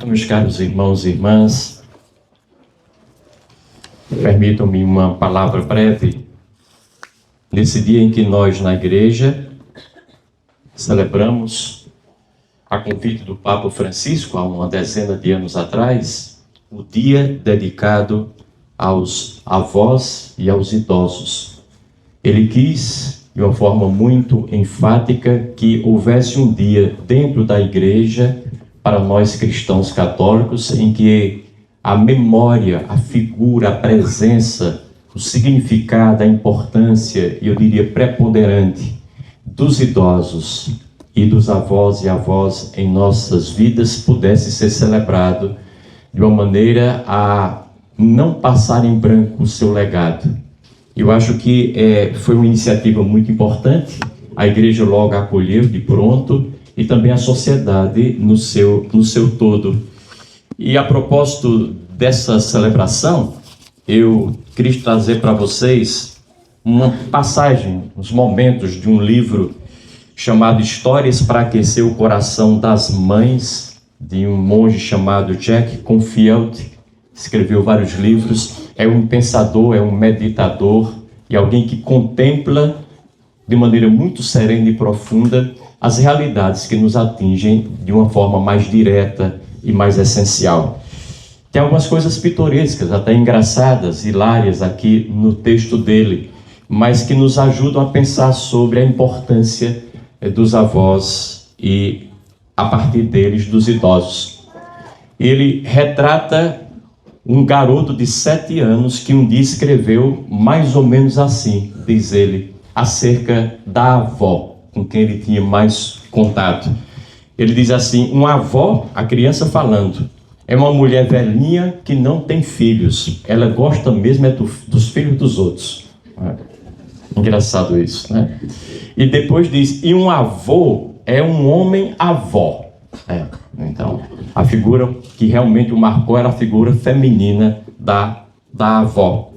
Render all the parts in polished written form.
Meus caros irmãos e irmãs, permitam-me uma palavra breve. Nesse dia em que nós, na igreja, celebramos, a convite do Papa Francisco, há uma dezena de anos atrás, o dia dedicado aos avós e aos idosos. Ele quis, de uma forma muito enfática, que houvesse um dia dentro da igreja, para nós cristãos católicos, em que a memória, a figura, a presença, o significado, a importância, eu diria preponderante, dos idosos e dos avós e avós em nossas vidas pudesse ser celebrado de uma maneira a não passar em branco o seu legado. Eu acho que foi uma iniciativa muito importante, a igreja logo acolheu de pronto, e também a sociedade no seu todo. E a propósito dessa celebração, eu queria trazer para vocês uma passagem, uns momentos de um livro chamado Histórias para Aquecer o Coração das Mães, de um monge chamado Jack Canfield, escreveu vários livros, é um pensador, é um meditador, e alguém que contempla de maneira muito serena e profunda as realidades que nos atingem de uma forma mais direta e mais essencial. Tem algumas coisas pitorescas, até engraçadas, hilárias aqui no texto dele, mas que nos ajudam a pensar sobre a importância dos avós e, a partir deles, dos idosos. Ele retrata um garoto de 7 anos que um dia escreveu mais ou menos assim, diz ele, acerca da avó, com quem ele tinha mais contato. Ele diz assim: uma avó, a criança falando, é uma mulher velhinha que não tem filhos. Ela gosta mesmo dos filhos dos outros. Engraçado isso, né? E depois diz, e um avô é um homem avó. Então, a figura que realmente o marcou era a figura feminina da avó.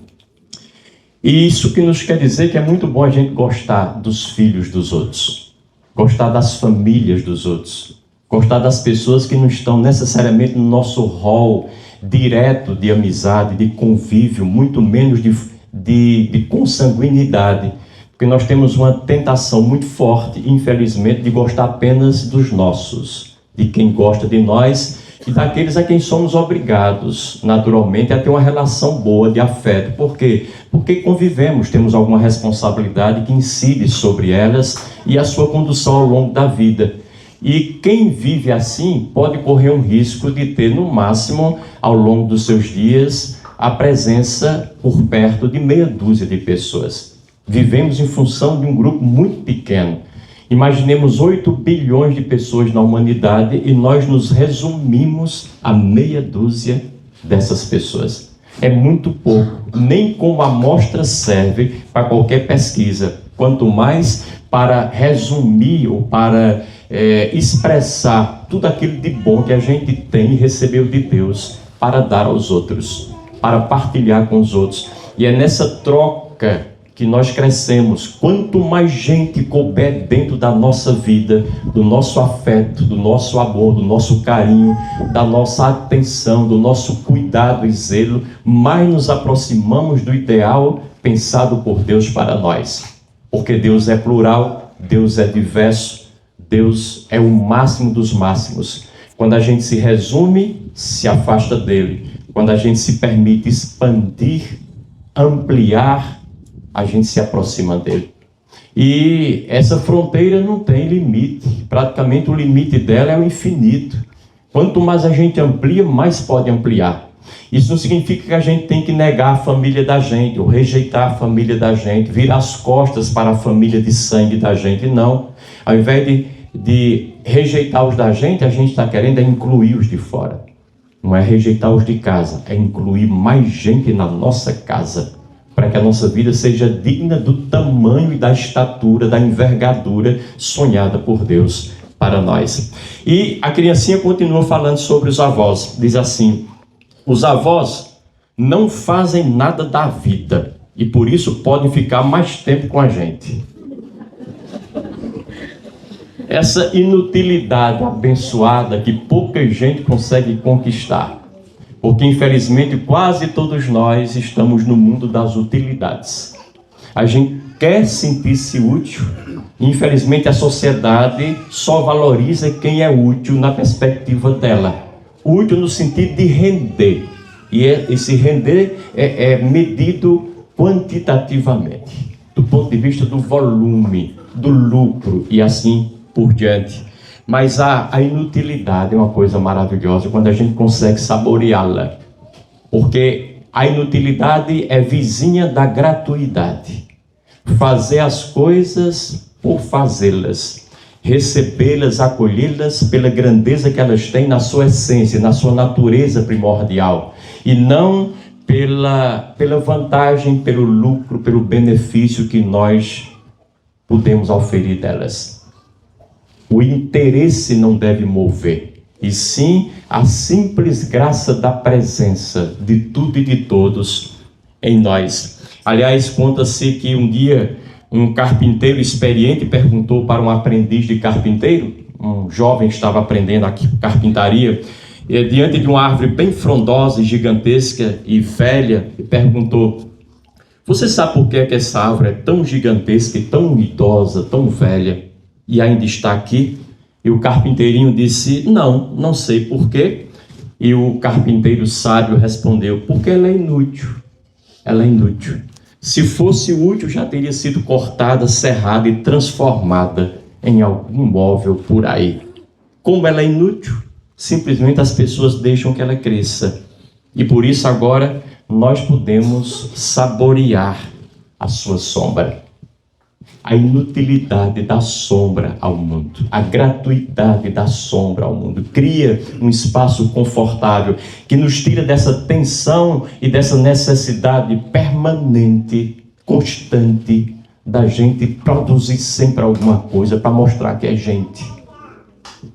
E isso que nos quer dizer que é muito bom a gente gostar dos filhos dos outros, gostar das famílias dos outros, gostar das pessoas que não estão necessariamente no nosso rol direto de amizade, de convívio, muito menos de consanguinidade, porque nós temos uma tentação muito forte, infelizmente, de gostar apenas dos nossos, de quem gosta de nós e daqueles a quem somos obrigados, naturalmente, a ter uma relação boa de afeto. Por quê? Porque convivemos, temos alguma responsabilidade que incide sobre elas e a sua condução ao longo da vida. E quem vive assim pode correr um risco de ter, no máximo, ao longo dos seus dias, a presença por perto de meia dúzia de pessoas. Vivemos em função de um grupo muito pequeno. Imaginemos 8 bilhões de pessoas na humanidade e nós nos resumimos a meia dúzia dessas pessoas. É muito pouco, nem como amostra serve para qualquer pesquisa, quanto mais para resumir ou para expressar tudo aquilo de bom que a gente tem e recebeu de Deus para dar aos outros, para partilhar com os outros. E é nessa troca que nós crescemos. Quanto mais gente couber dentro da nossa vida, do nosso afeto, do nosso amor, do nosso carinho, da nossa atenção, do nosso cuidado e zelo, mais nos aproximamos do ideal pensado por Deus para nós. Porque Deus é plural, Deus é diverso, Deus é o máximo dos máximos. Quando a gente se resume, se afasta dele. Quando a gente se permite expandir, ampliar, a gente se aproxima dele. E essa fronteira não tem limite. Praticamente o limite dela é o infinito. Quanto mais a gente amplia, mais pode ampliar. Isso não significa que a gente tem que negar a família da gente, ou rejeitar a família da gente, virar as costas para a família de sangue da gente. Não. Ao invés de rejeitar os da gente, a gente está querendo incluir os de fora. Não é rejeitar os de casa, é incluir mais gente na nossa casa, para que a nossa vida seja digna do tamanho e da estatura, da envergadura sonhada por Deus para nós. E a criancinha continua falando sobre os avós. Diz assim: os avós não fazem nada da vida e por isso podem ficar mais tempo com a gente. essa inutilidade abençoada que pouca gente consegue conquistar. Porque, infelizmente, quase todos nós estamos no mundo das utilidades. A gente quer sentir-se útil. Infelizmente, a sociedade só valoriza quem é útil na perspectiva dela. Útil no sentido de render. E esse render é medido quantitativamente, do ponto de vista do volume, do lucro e assim por diante. Mas a inutilidade é uma coisa maravilhosa quando a gente consegue saboreá-la. Porque a inutilidade é vizinha da gratuidade. Fazer as coisas por fazê-las. Recebê-las, acolhê-las pela grandeza que elas têm na sua essência, na sua natureza primordial. E não pela vantagem, pelo lucro, pelo benefício que nós podemos oferir delas. O interesse não deve mover, e sim a simples graça da presença de tudo e de todos em nós. Aliás, conta-se que um dia um carpinteiro experiente perguntou para um aprendiz de carpinteiro, um jovem estava aprendendo a carpintaria, diante de uma árvore bem frondosa e gigantesca e velha, e perguntou: você sabe por que essa árvore é tão gigantesca e tão idosa, tão velha, e ainda está aqui? E o carpinteirinho disse: não sei por quê. E o carpinteiro sábio respondeu: porque ela é inútil. Ela é inútil. Se fosse útil, já teria sido cortada, serrada e transformada em algum móvel por aí. Como ela é inútil, simplesmente as pessoas deixam que ela cresça. E por isso agora nós podemos saborear a sua sombra. A inutilidade da sombra ao mundo, a gratuidade da sombra ao mundo, cria um espaço confortável que nos tira dessa tensão e dessa necessidade permanente, constante, da gente produzir sempre alguma coisa para mostrar que é gente.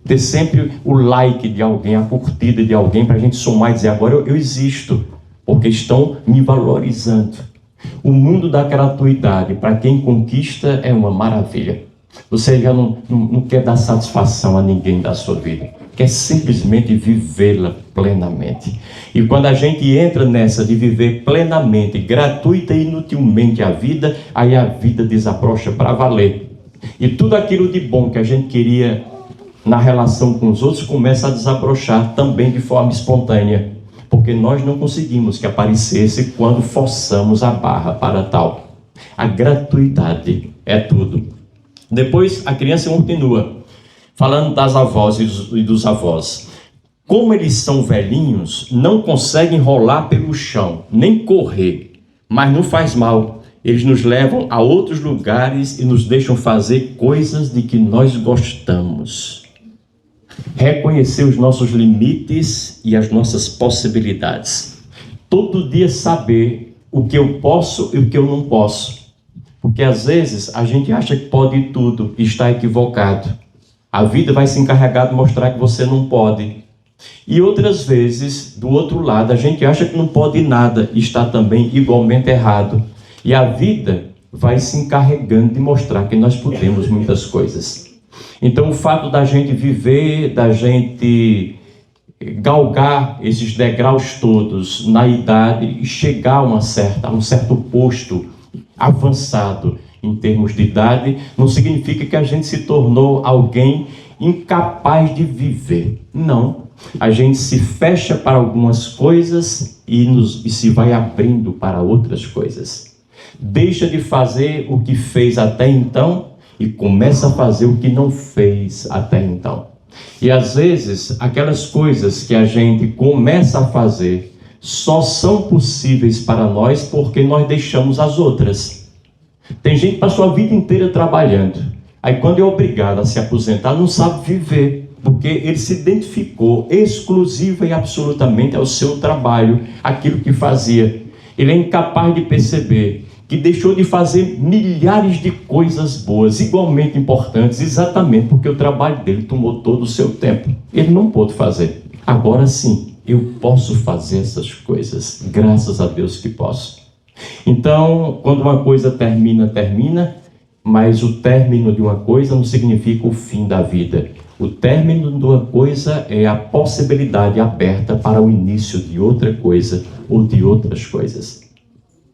Ter sempre o like de alguém, a curtida de alguém, para a gente somar e dizer: agora eu existo, porque estão me valorizando. O mundo da gratuidade, para quem conquista, é uma maravilha. Você já não quer dar satisfação a ninguém da sua vida, quer simplesmente vivê-la plenamente. E quando a gente entra nessa de viver plenamente, gratuita e inutilmente a vida, aí a vida desabrocha para valer. E tudo aquilo de bom que a gente queria na relação com os outros começa a desabrochar também de forma espontânea. Porque nós não conseguimos que aparecesse quando forçamos a barra para tal. A gratuidade é tudo. Depois a criança continua, falando das avós e dos avós. Como eles são velhinhos, não conseguem rolar pelo chão, nem correr. Mas não faz mal. Eles nos levam a outros lugares e nos deixam fazer coisas de que nós gostamos. Reconhecer os nossos limites e as nossas possibilidades. Todo dia saber o que eu posso e o que eu não posso. Porque às vezes a gente acha que pode tudo e está equivocado. A vida vai se encarregar de mostrar que você não pode. E outras vezes, do outro lado, a gente acha que não pode nada e está também igualmente errado. E a vida vai se encarregando de mostrar que nós podemos muitas coisas. Então, o fato da gente viver, da gente galgar esses degraus todos na idade e chegar a um certo posto avançado em termos de idade, não significa que a gente se tornou alguém incapaz de viver. Não. A gente se fecha para algumas coisas e se vai abrindo para outras coisas. Deixa de fazer o que fez até então e começa a fazer o que não fez até então. E às vezes, aquelas coisas que a gente começa a fazer só são possíveis para nós porque nós deixamos as outras. Tem gente que passou a vida inteira trabalhando. Aí quando é obrigado a se aposentar, não sabe viver, porque ele se identificou exclusiva e absolutamente ao seu trabalho, aquilo que fazia. Ele é incapaz de perceber que deixou de fazer milhares de coisas boas, igualmente importantes, exatamente porque o trabalho dele tomou todo o seu tempo. Ele não pôde fazer. Agora sim, eu posso fazer essas coisas, graças a Deus que posso. Então, quando uma coisa termina, mas o término de uma coisa não significa o fim da vida. O término de uma coisa é a possibilidade aberta para o início de outra coisa ou de outras coisas.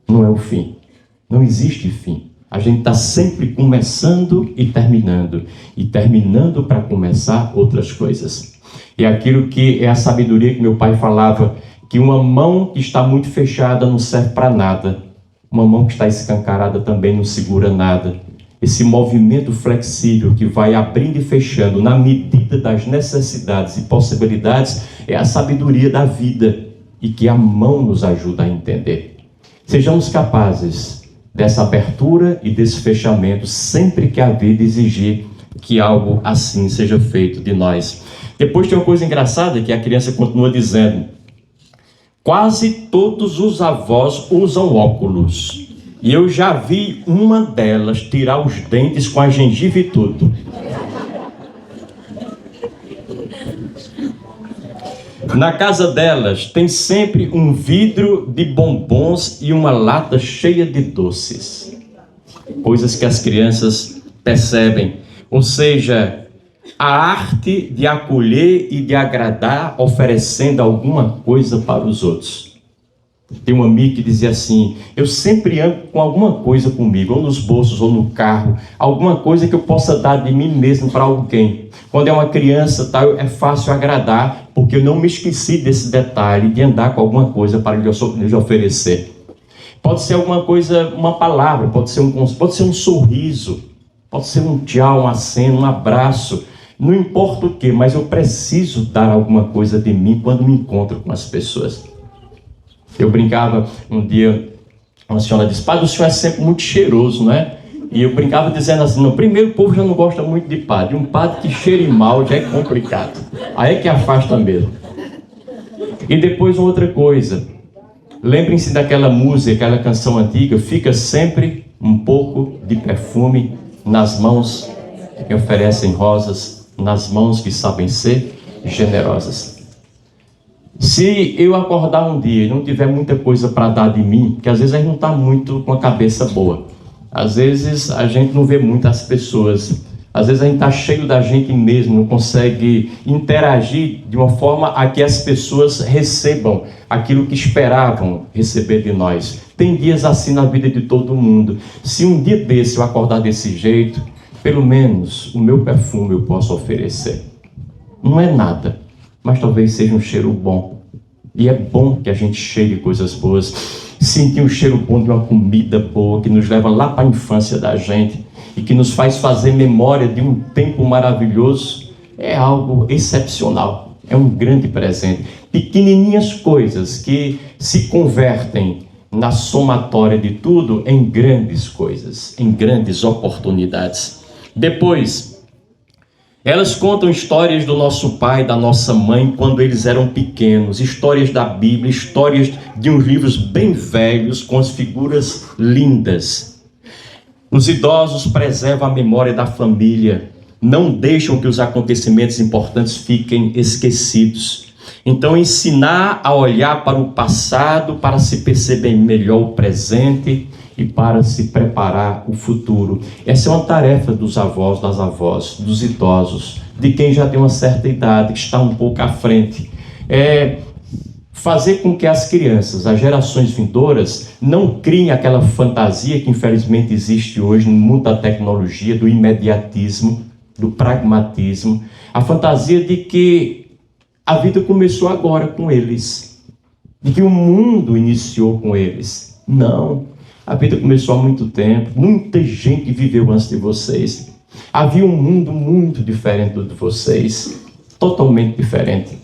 Não é o fim. Não existe fim. A gente está sempre começando e terminando para começar outras coisas. É aquilo que é a sabedoria que meu pai falava, que uma mão que está muito fechada não serve para nada. Uma mão que está escancarada também não segura nada. Esse movimento flexível que vai abrindo e fechando na medida das necessidades e possibilidades é a sabedoria da vida e que a mão nos ajuda a entender. Sejamos capazes dessa abertura e desse fechamento sempre que a vida exigir que algo assim seja feito de nós. Depois tem uma coisa engraçada que a criança continua dizendo: quase todos os avós usam óculos. E eu já vi uma delas tirar os dentes com a gengiva e tudo. Na casa delas tem sempre um vidro de bombons e uma lata cheia de doces. Coisas que as crianças percebem. Ou seja, a arte de acolher e de agradar, oferecendo alguma coisa para os outros. Tem um amigo que dizia assim: eu sempre ando com alguma coisa comigo, ou nos bolsos, ou no carro, alguma coisa que eu possa dar de mim mesmo para alguém. Quando é uma criança, tá, é fácil agradar, porque eu não me esqueci desse detalhe de andar com alguma coisa para lhe oferecer. Pode ser alguma coisa, uma palavra, pode ser um sorriso, pode ser um tchau, um aceno, um abraço, não importa o que, mas eu preciso dar alguma coisa de mim quando me encontro com as pessoas. Eu brincava um dia, uma senhora disse: padre, o senhor é sempre muito cheiroso, não é? E eu brincava dizendo assim: não, primeiro o povo já não gosta muito de padre. Um padre que cheire mal já é complicado. Aí é que afasta mesmo. E depois outra coisa. Lembrem-se daquela música, aquela canção antiga: fica sempre um pouco de perfume nas mãos que oferecem rosas, nas mãos que sabem ser generosas. Se eu acordar um dia e não tiver muita coisa para dar de mim, porque às vezes a gente não está muito com a cabeça boa, às vezes a gente não vê muitas pessoas, às vezes a gente está cheio da gente mesmo, não consegue interagir de uma forma a que as pessoas recebam aquilo que esperavam receber de nós. Tem dias assim na vida de todo mundo. Se um dia desse eu acordar desse jeito, pelo menos o meu perfume eu posso oferecer. Não é nada, mas talvez seja um cheiro bom. E é bom que a gente cheire coisas boas. Sentir um cheiro bom de uma comida boa que nos leva lá para a infância da gente e que nos faz fazer memória de um tempo maravilhoso é algo excepcional. É um grande presente. Pequenininhas coisas que se convertem na somatória de tudo em grandes coisas, em grandes oportunidades. Depois, elas contam histórias do nosso pai, da nossa mãe, quando eles eram pequenos, histórias da Bíblia, histórias de uns livros bem velhos, com as figuras lindas. Os idosos preservam a memória da família, não deixam que os acontecimentos importantes fiquem esquecidos. Então, ensinar a olhar para o passado, para se perceber melhor o presente e para se preparar o futuro. Essa é uma tarefa dos avós, das avós, dos idosos, de quem já tem uma certa idade, que está um pouco à frente. É fazer com que as crianças, as gerações vindouras, não criem aquela fantasia que infelizmente existe hoje no mundo da tecnologia, do imediatismo, do pragmatismo, a fantasia de que a vida começou agora com eles, de que o mundo iniciou com eles. Não. A vida começou há muito tempo, muita gente viveu antes de vocês. Havia um mundo muito diferente do de vocês, totalmente diferente.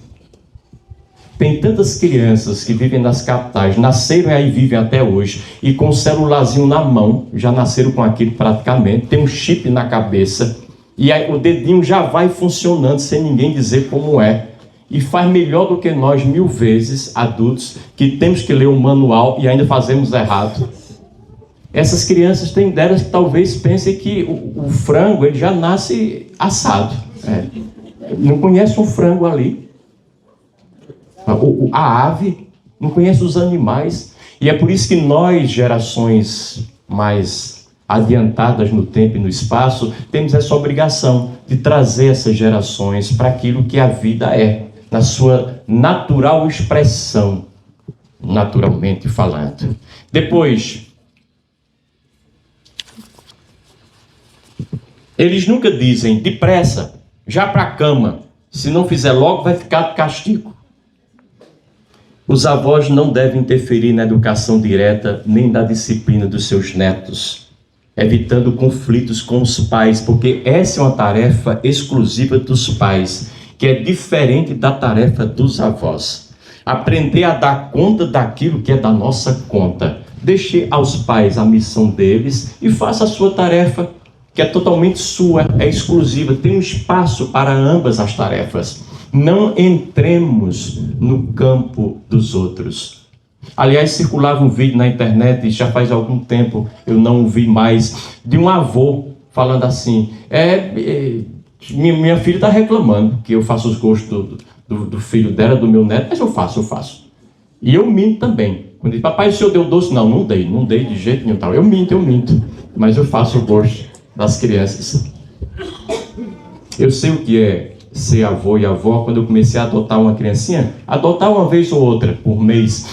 Tem tantas crianças que vivem nas capitais, nasceram e aí vivem até hoje, e com o celularzinho na mão, já nasceram com aquilo praticamente, tem um chip na cabeça, e aí o dedinho já vai funcionando sem ninguém dizer como é. E faz melhor do que nós 1000 vezes, adultos, que temos que ler o manual e ainda fazemos errado. Essas crianças têm delas que talvez pensem que o frango ele já nasce assado. Não conhece um frango ali. A ave não conhece os animais. E é por isso que nós, gerações mais adiantadas no tempo e no espaço, temos essa obrigação de trazer essas gerações para aquilo que a vida é, na sua natural expressão, naturalmente falando. Depois, eles nunca dizem, depressa, já para a cama, se não fizer logo vai ficar de castigo. Os avós não devem interferir na educação direta nem na disciplina dos seus netos, evitando conflitos com os pais, porque essa é uma tarefa exclusiva dos pais, que é diferente da tarefa dos avós. Aprender a dar conta daquilo que é da nossa conta. Deixe aos pais a missão deles e faça a sua tarefa, que é totalmente sua, é exclusiva. Tem um espaço para ambas as tarefas. Não entremos no campo dos outros. Aliás, circulava um vídeo na internet, já faz algum tempo, eu não o vi mais, de um avô falando assim, minha filha está reclamando que eu faço os gostos do filho dela, do meu neto, mas eu faço. E eu minto também. Quando diz, papai, o senhor deu doce? Não dei de jeito nenhum. Tal. Eu minto, mas eu faço o gosto das crianças. Eu sei o que é ser avô e avó quando eu comecei a adotar uma criancinha, adotar uma vez ou outra por mês,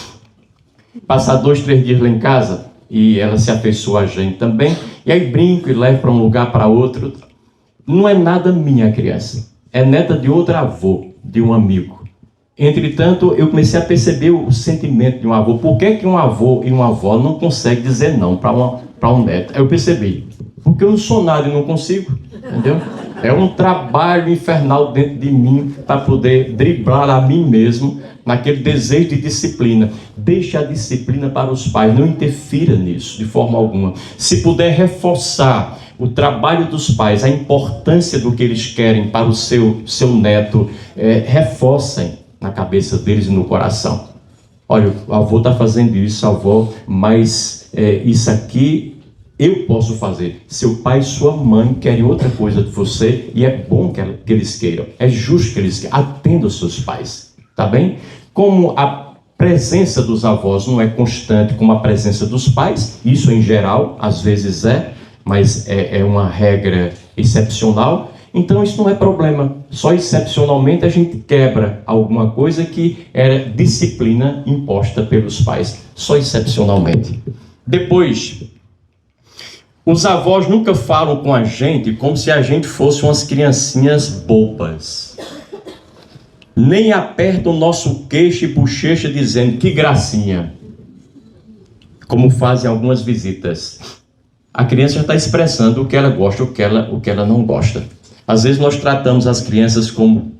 passar 2, 3 dias lá em casa e ela se afeiçoa a gente também, e aí brinco e levo para um lugar, para outro. Não é nada minha criança, é neta de outro avô, de um amigo. Entretanto, eu comecei a perceber o sentimento de um avô. Por que um avô e uma avó não conseguem dizer não para um neto? Eu percebi. Porque eu não sou nada e não consigo, entendeu? É um trabalho infernal dentro de mim para poder driblar a mim mesmo naquele desejo de disciplina. Deixe a disciplina para os pais, não interfira nisso de forma alguma. Se puder reforçar o trabalho dos pais, a importância do que eles querem para o seu neto, reforcem na cabeça deles e no coração. Olha, o avô está fazendo isso, a avó, mas isso aqui eu posso fazer. Seu pai e sua mãe querem outra coisa de você e é bom que eles queiram. É justo que eles queiram. Atenda os seus pais, tá bem? Como a presença dos avós não é constante como a presença dos pais, isso em geral, às vezes mas é uma regra excepcional, então isso não é problema. Só excepcionalmente a gente quebra alguma coisa que era disciplina imposta pelos pais. Só excepcionalmente. Depois, os avós nunca falam com a gente como se a gente fosse umas criancinhas bobas. Nem apertam o nosso queixo e bochecha dizendo que gracinha, como fazem algumas visitas. A criança já está expressando o que ela gosta, o que ela não gosta. Às vezes nós tratamos as crianças como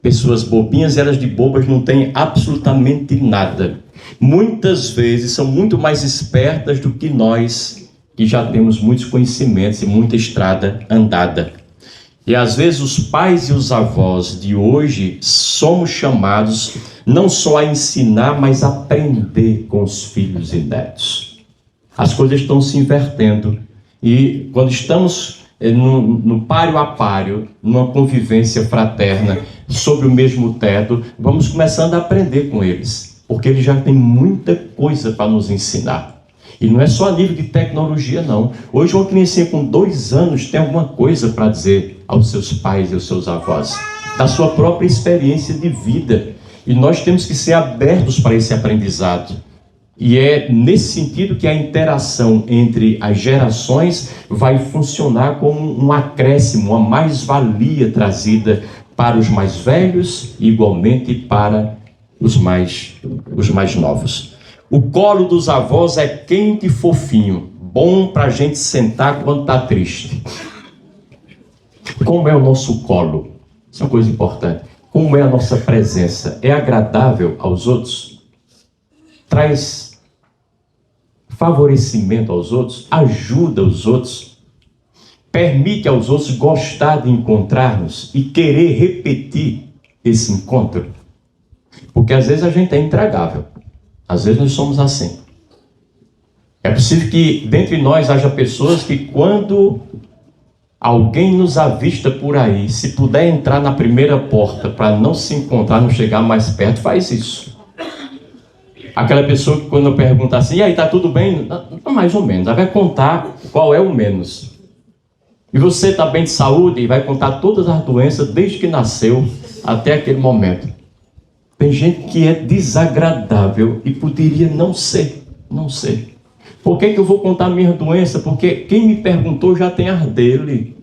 pessoas bobinhas e elas de bobas não têm absolutamente nada. Muitas vezes são muito mais espertas do que nós, que já temos muitos conhecimentos e muita estrada andada. E às vezes os pais e os avós de hoje somos chamados não só a ensinar, mas a aprender com os filhos e netos. As coisas estão se invertendo e quando estamos no páreo a páreo, numa convivência fraterna, sobre o mesmo teto, vamos começando a aprender com eles, porque eles já têm muita coisa para nos ensinar. E não é só a nível de tecnologia, não. Hoje uma criancinha com 2 anos tem alguma coisa para dizer aos seus pais e aos seus avós, da sua própria experiência de vida. E nós temos que ser abertos para esse aprendizado. E é nesse sentido que a interação entre as gerações vai funcionar como um acréscimo, uma mais-valia trazida para os mais velhos e igualmente para os mais novos. O colo dos avós é quente e fofinho, bom para a gente sentar quando está triste. Como é o nosso colo? Isso é uma coisa importante. Como é a nossa presença? É agradável aos outros? Traz favorecimento aos outros? Ajuda os outros? Permite aos outros gostar de encontrar-nos e querer repetir esse encontro? Porque às vezes a gente é intragável. Às vezes nós somos assim. É possível que dentre nós haja pessoas que quando alguém nos avista por aí, se puder entrar na primeira porta para não se encontrar, não chegar mais perto, faz isso. Aquela pessoa que quando eu pergunto assim, e aí, tá tudo bem? Mais ou menos. Ela vai contar qual é o menos. E você está bem de saúde e vai contar todas as doenças desde que nasceu até aquele momento. Tem gente que é desagradável e poderia não ser. Por que eu vou contar minha doença? Porque quem me perguntou já tem as dele.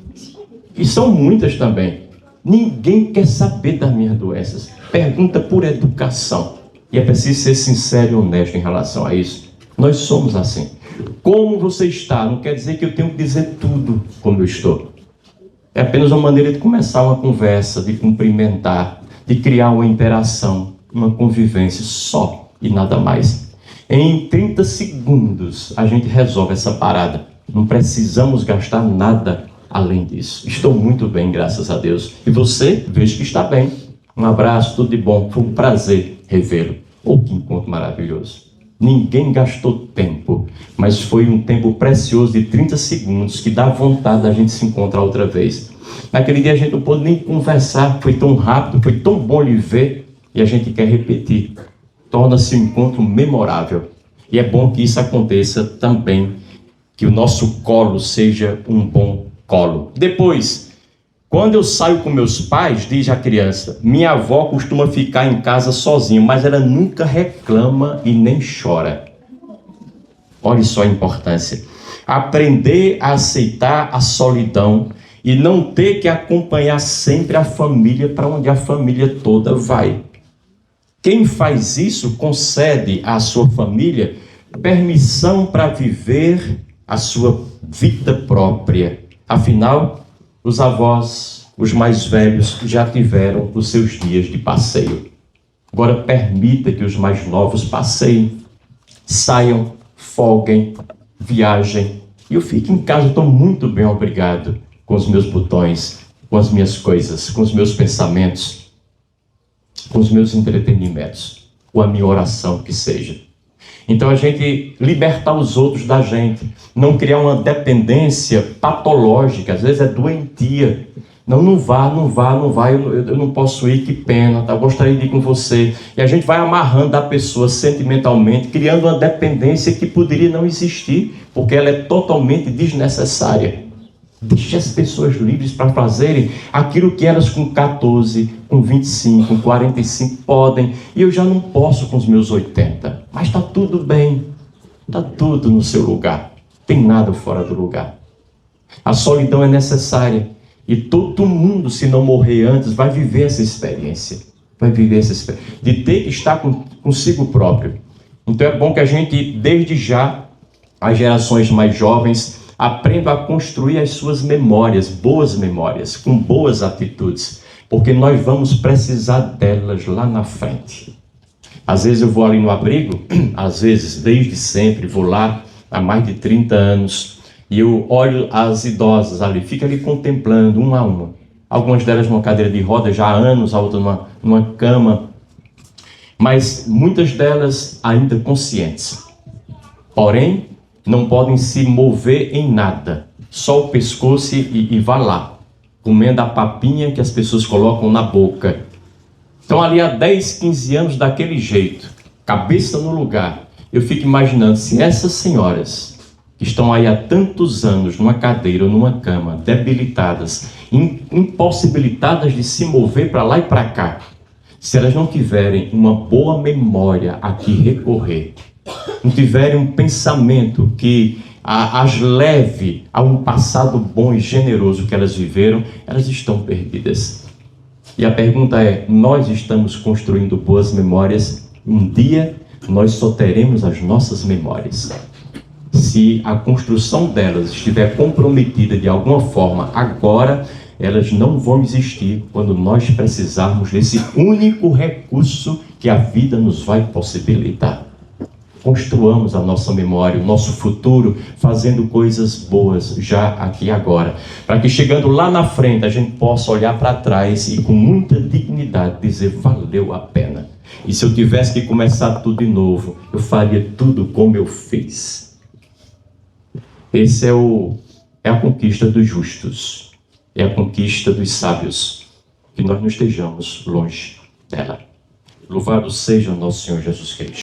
E são muitas também. Ninguém quer saber das minhas doenças. Pergunta por educação. E é preciso ser sincero e honesto em relação a isso. Nós somos assim. Como você está? Não quer dizer que eu tenho que dizer tudo como eu estou. É apenas uma maneira de começar uma conversa, de cumprimentar, de criar uma interação, uma convivência só e nada mais. Em 30 segundos a gente resolve essa parada. Não precisamos gastar nada além disso. Estou muito bem, graças a Deus. E você, vejo que está bem. Um abraço, tudo de bom. Foi um prazer revê-lo. Oh, que encontro maravilhoso. Ninguém gastou tempo, mas foi um tempo precioso de 30 segundos que dá vontade da gente se encontrar outra vez. Naquele dia a gente não pôde nem conversar, foi tão rápido, foi tão bom lhe ver e a gente quer repetir. Torna-se um encontro memorável. E é bom que isso aconteça também, que o nosso colo seja um bom colo. Depois, quando eu saio com meus pais, diz a criança, minha avó costuma ficar em casa sozinha, mas ela nunca reclama e nem chora. Olha só a importância. Aprender a aceitar a solidão e não ter que acompanhar sempre a família para onde a família toda vai. Quem faz isso concede à sua família permissão para viver a sua vida própria. Afinal, os avós, os mais velhos, já tiveram os seus dias de passeio. Agora permita que os mais novos passeiem, saiam, folguem, viajem. E eu fico em casa, estou muito bem, obrigado, com os meus botões, com as minhas coisas, com os meus pensamentos, com os meus entretenimentos, ou a minha oração que seja. Então a gente libertar os outros da gente, não criar uma dependência patológica, às vezes é doentia. Não vá, eu não posso ir, que pena, tá? Eu gostaria de ir com você. E a gente vai amarrando a pessoa sentimentalmente, criando uma dependência que poderia não existir, porque ela é totalmente desnecessária. Deixe as pessoas livres para fazerem aquilo que elas com 14, com 25, com 45 podem. E eu já não posso com os meus 80. Mas está tudo bem. Está tudo no seu lugar. Tem nada fora do lugar. A solidão é necessária. E todo mundo, se não morrer antes, vai viver essa experiência. De ter que estar consigo próprio. Então é bom que a gente, desde já, as gerações mais jovens, aprenda a construir as suas memórias, boas memórias, com boas atitudes, porque nós vamos precisar delas lá na frente. Às vezes eu vou ali no abrigo, às vezes, desde sempre, vou lá há mais de 30 anos, e eu olho as idosas ali, fico ali contemplando, uma a uma. Algumas delas numa cadeira de roda já há anos, a outra numa cama, mas muitas delas ainda conscientes. Porém, não podem se mover em nada, só o pescoço e vá lá, comendo a papinha que as pessoas colocam na boca. Então ali há 10, 15 anos daquele jeito, cabeça no lugar. Eu fico imaginando se essas senhoras que estão aí há tantos anos numa cadeira ou numa cama, debilitadas, impossibilitadas de se mover para lá e para cá, se elas não tiverem uma boa memória a que recorrer, não tiverem um pensamento que as leve a um passado bom e generoso que elas viveram, elas estão perdidas. E a pergunta é, nós estamos construindo boas memórias? Um dia nós só teremos as nossas memórias. Se a construção delas estiver comprometida de alguma forma agora, elas não vão existir quando nós precisarmos desse único recurso que a vida nos vai possibilitar. Construamos a nossa memória, o nosso futuro, fazendo coisas boas já aqui e agora, para que chegando lá na frente a gente possa olhar para trás e com muita dignidade dizer, valeu a pena. E se eu tivesse que começar tudo de novo, eu faria tudo como eu fiz. Esse é a conquista dos justos, é a conquista dos sábios, que nós não estejamos longe dela. Louvado seja o nosso Senhor Jesus Cristo.